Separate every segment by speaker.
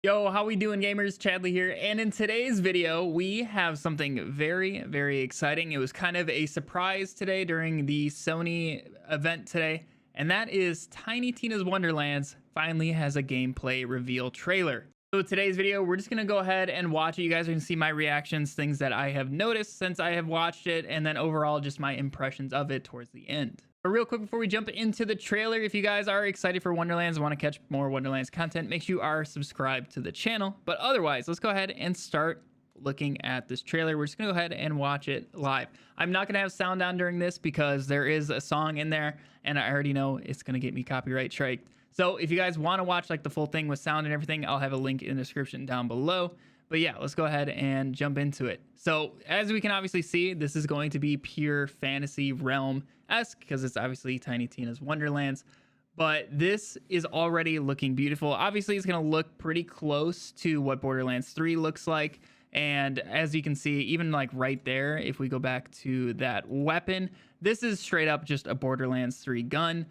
Speaker 1: Yo, how we doing, gamers? Chadley here, and in today's video we have something very exciting. It was kind of a surprise today during the Sony event today, and that is Tiny Tina's Wonderlands finally has a gameplay reveal trailer. So today's video, we're just gonna go ahead and watch it. You guys are gonna see my reactions, things that I have noticed since I have watched it, and then overall just my impressions of it towards the end. But real quick before we jump into the trailer, if you guys are excited for Wonderlands, want to catch more Wonderlands content, make sure you are subscribed to the channel. But otherwise, let's go ahead and start looking at this trailer. We're just gonna go ahead and watch it live. I'm not gonna have sound on during this because there is a song in there and I already know it's gonna get me copyright striked. So if you guys want to watch like the full thing with sound and everything, I'll have a link in the description down below. But yeah, let's go ahead and jump into it. So as we can obviously see, this is going to be pure fantasy realm-esque because it's obviously Tiny Tina's Wonderlands. But this is already looking beautiful. Obviously, it's going to look pretty close to what Borderlands 3 looks like. And as you can see, even like right there, if we go back to that weapon, this is straight up just a Borderlands 3 gun.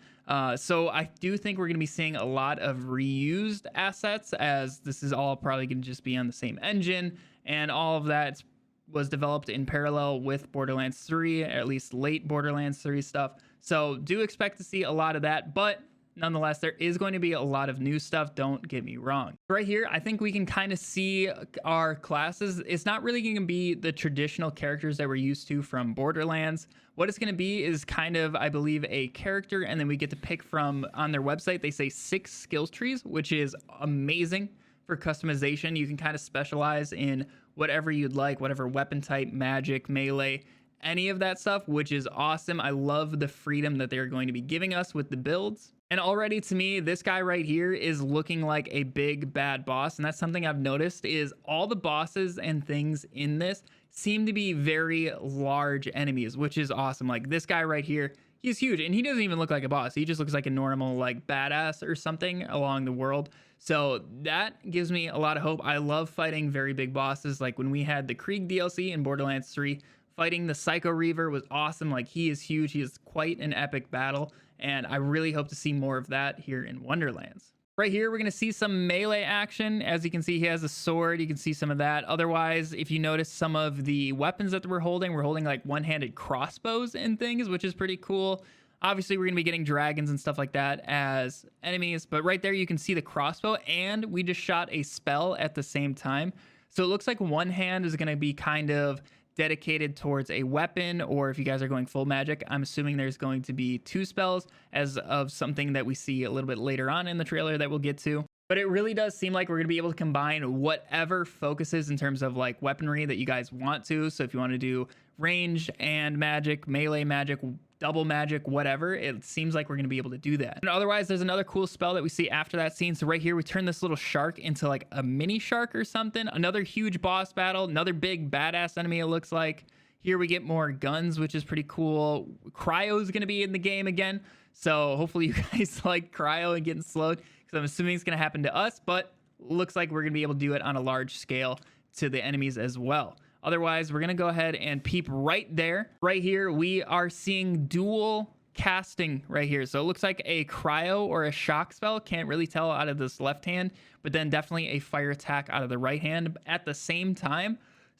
Speaker 1: So I do think we're going to be seeing a lot of reused assets, as this is all probably going to just be on the same engine, and all of that was developed in parallel with Borderlands 3, at least late Borderlands 3 stuff. So do expect to see a lot of that, but nonetheless, there is going to be a lot of new stuff. Don't get me wrong. Right here, I think we can kind of see our classes. It's not really going to be the traditional characters that we're used to from Borderlands. What it's going to be is kind of, I believe, a character, and then we get to pick from, on their website, they say 6 skills trees, which is amazing for customization. You can kind of specialize in whatever you'd like, whatever weapon type, magic, melee, any of that stuff, which is awesome. I love the freedom that they're going to be giving us with the builds. And already to me, this guy right here is looking like a big bad boss. And that's something I've noticed is all the bosses and things in this seem to be very large enemies, which is awesome. Like this guy right here, he's huge and he doesn't even look like a boss. He just looks like a normal like badass or something along the world. So that gives me a lot of hope. I love fighting very big bosses. Like when we had the Krieg DLC in Borderlands 3, fighting the Psycho Reaver was awesome. Like he is huge. He is quite an epic battle. And I really hope to see more of that here in Wonderlands. Right here, we're going to see some melee action. As you can see, he has a sword. You can see some of that. Otherwise, if you notice some of the weapons that we're holding like one-handed crossbows and things, which is pretty cool. Obviously, we're going to be getting dragons and stuff like that as enemies. But right there, you can see the crossbow. And we just shot a spell at the same time. So it looks like one hand is going to be kind of dedicated towards a weapon, or if you guys are going full magic, I'm assuming there's going to be 2 spells as of something that we see a little bit later on in the trailer that we'll get to. But it really does seem like we're going to be able to combine whatever focuses in terms of like weaponry that you guys want to. So if you want to do range and magic, melee magic, double magic, whatever, it seems like we're going to be able to do that. And otherwise, there's another cool spell that we see after that scene. So right here, we turn this little shark into like a mini shark or something. Another huge boss battle, another big badass enemy, it looks like. Here we get more guns, which is pretty cool. Cryo is going to be in the game again. So hopefully you guys like cryo and getting slowed, because I'm assuming it's going to happen to us, but looks like we're going to be able to do it on a large scale to the enemies as well. Otherwise, we're going to go ahead and peep right there. Right here, we are seeing dual casting right here. So it looks like a cryo or a shock spell. Can't really tell out of this left hand, but then definitely a fire attack out of the right hand at the same time.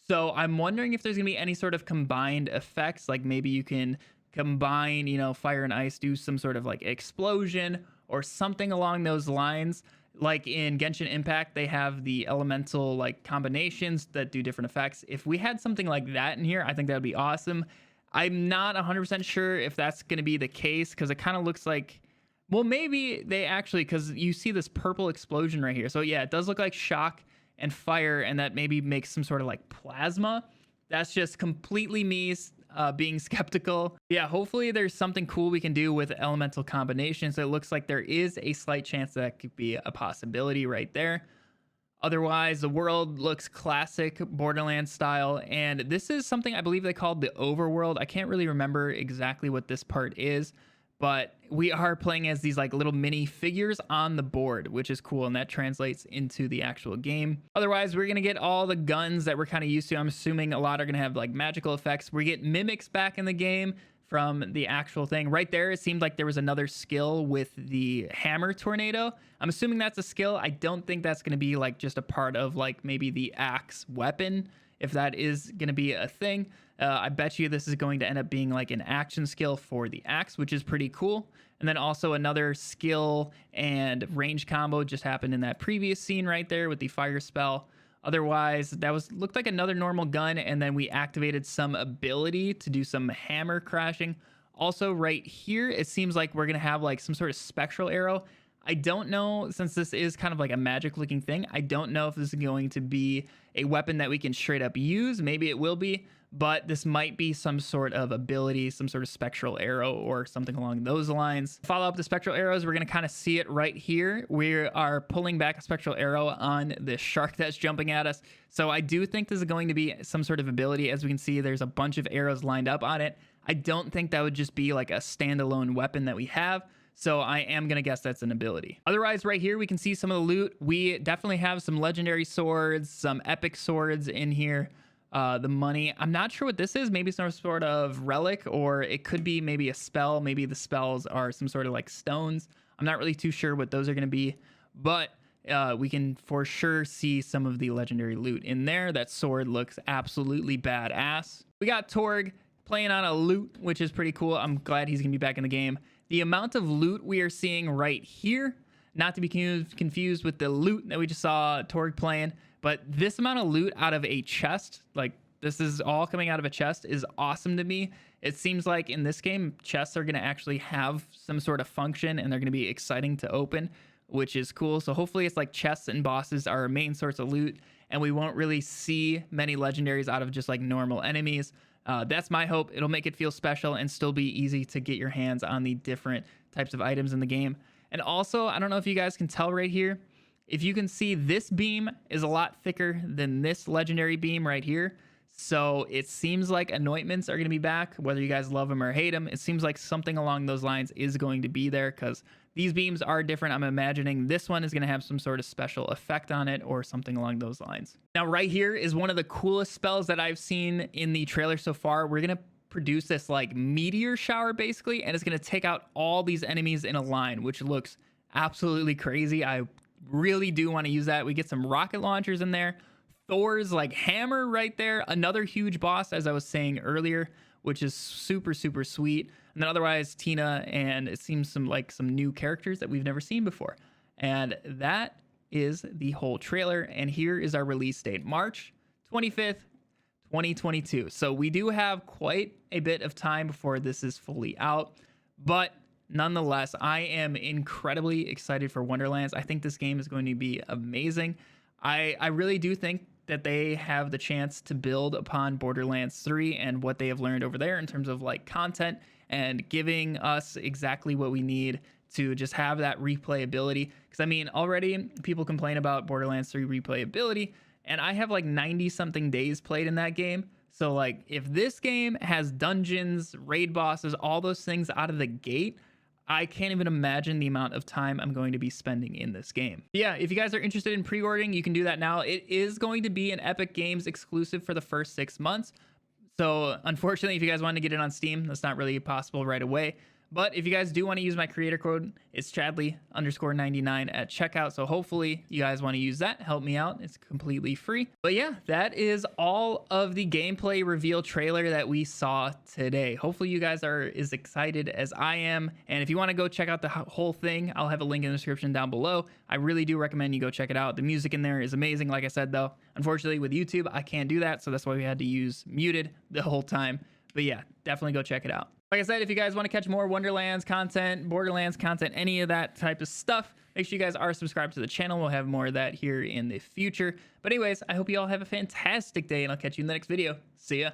Speaker 1: So I'm wondering if there's going to be any sort of combined effects, like maybe you can combine, you know, fire and ice, do some sort of like explosion or something along those lines. Like in Genshin Impact, they have the elemental like combinations that do different effects. If we had something like that in here, I think that would be awesome. I'm not 100% sure if that's going to be the case, because it kind of looks like, well, maybe they actually, because you see this purple explosion right here. So yeah, it does look like shock and fire, and that maybe makes some sort of like plasma. That's just completely me being skeptical. Yeah, hopefully there's something cool we can do with elemental combinations. It looks like there is a slight chance that could be a possibility right there. Otherwise, the world looks classic Borderlands style, and this is something I believe they called the overworld. I can't really remember exactly what this part is, but we are playing as these like little mini figures on the board, which is cool, and that translates into the actual game. Otherwise, we're gonna get all the guns that we're kind of used to. I'm assuming a lot are gonna have like magical effects. We get mimics back in the game from the actual thing. Right there, it seemed like there was another skill with the hammer tornado. I'm assuming that's a skill. I don't think that's going to be like just a part of like maybe the axe weapon, if that is going to be a thing. I bet you this is going to end up being like an action skill for the axe, which is pretty cool. And then also another skill and range combo just happened in that previous scene right there with the fire spell. Otherwise, that looked like another normal gun, and then we activated some ability to do some hammer crashing. Also, right here, it seems like we're going to have like some sort of spectral arrow. I don't know, since this is kind of like a magic looking thing, I don't know if this is going to be a weapon that we can straight up use. Maybe it will be, but this might be some sort of ability, some sort of spectral arrow or something along those lines. Follow up the spectral arrows, we're going to kind of see it right here. We are pulling back a spectral arrow on the shark that's jumping at us. So I do think this is going to be some sort of ability. As we can see, there's a bunch of arrows lined up on it. I don't think that would just be like a standalone weapon that we have. So I am going to guess that's an ability. Otherwise, right here, we can see some of the loot. We definitely have some legendary swords, some epic swords in here. The money, I'm not sure what this is. Maybe some sort of relic, or it could be maybe a spell. Maybe the spells are some sort of like stones. I'm not really too sure what those are going to be, but we can for sure see some of the legendary loot in there. That sword looks absolutely badass. We got Torg playing on a lute, which is pretty cool. I'm glad he's going to be back in the game. The amount of loot we are seeing right here, not to be confused with the loot that we just saw Torg playing, but this amount of loot out of a chest, like this is all coming out of a chest, is awesome to me. It seems like in this game, chests are going to actually have some sort of function and they're going to be exciting to open, which is cool. So hopefully it's like chests and bosses are our main source of loot, and we won't really see many legendaries out of just like normal enemies. That's my hope. It'll make it feel special and still be easy to get your hands on the different types of items in the game. And also, I don't know if you guys can tell right here, if you can see, this beam is a lot thicker than this legendary beam right here. So it seems like anointments are going to be back, whether you guys love them or hate them. It seems like something along those lines is going to be there because these beams are different. I'm imagining this one is going to have some sort of special effect on it or something along those lines. Now, right here is one of the coolest spells that I've seen in the trailer so far. We're going to produce this like meteor shower basically, and it's going to take out all these enemies in a line, which looks absolutely crazy. I really do want to use that. We get some rocket launchers in there. Thor's like hammer right there. Another huge boss, as I was saying earlier, which is super, super sweet. And then otherwise, Tina, and it seems some new characters that we've never seen before. And that is the whole trailer. And here is our release date, March 25th, 2022. So we do have quite a bit of time before this is fully out. But nonetheless, I am incredibly excited for Wonderlands. I think this game is going to be amazing. I really do think that they have the chance to build upon Borderlands 3 and what they have learned over there in terms of like content and giving us exactly what we need to just have that replayability. Because I mean, already people complain about Borderlands 3 replayability, and I have like 90 something days played in that game. So like if this game has dungeons, raid bosses, all those things out of the gate, I can't even imagine the amount of time I'm going to be spending in this game. Yeah, if you guys are interested in pre-ordering, you can do that now. It is going to be an Epic Games exclusive for the first 6 months. So unfortunately, if you guys want to get it on Steam, that's not really possible right away. But if you guys do want to use my creator code, it's Chadley_99 at checkout. So hopefully you guys want to use that. Help me out. It's completely free. But yeah, that is all of the gameplay reveal trailer that we saw today. Hopefully you guys are as excited as I am. And if you want to go check out the whole thing, I'll have a link in the description down below. I really do recommend you go check it out. The music in there is amazing. Like I said, though, unfortunately with YouTube, I can't do that. So that's why we had to use muted the whole time. But yeah, definitely go check it out. Like I said, if you guys want to catch more Wonderlands content, Borderlands content, any of that type of stuff, make sure you guys are subscribed to the channel. We'll have more of that here in the future. But anyways, I hope you all have a fantastic day, and I'll catch you in the next video. See ya.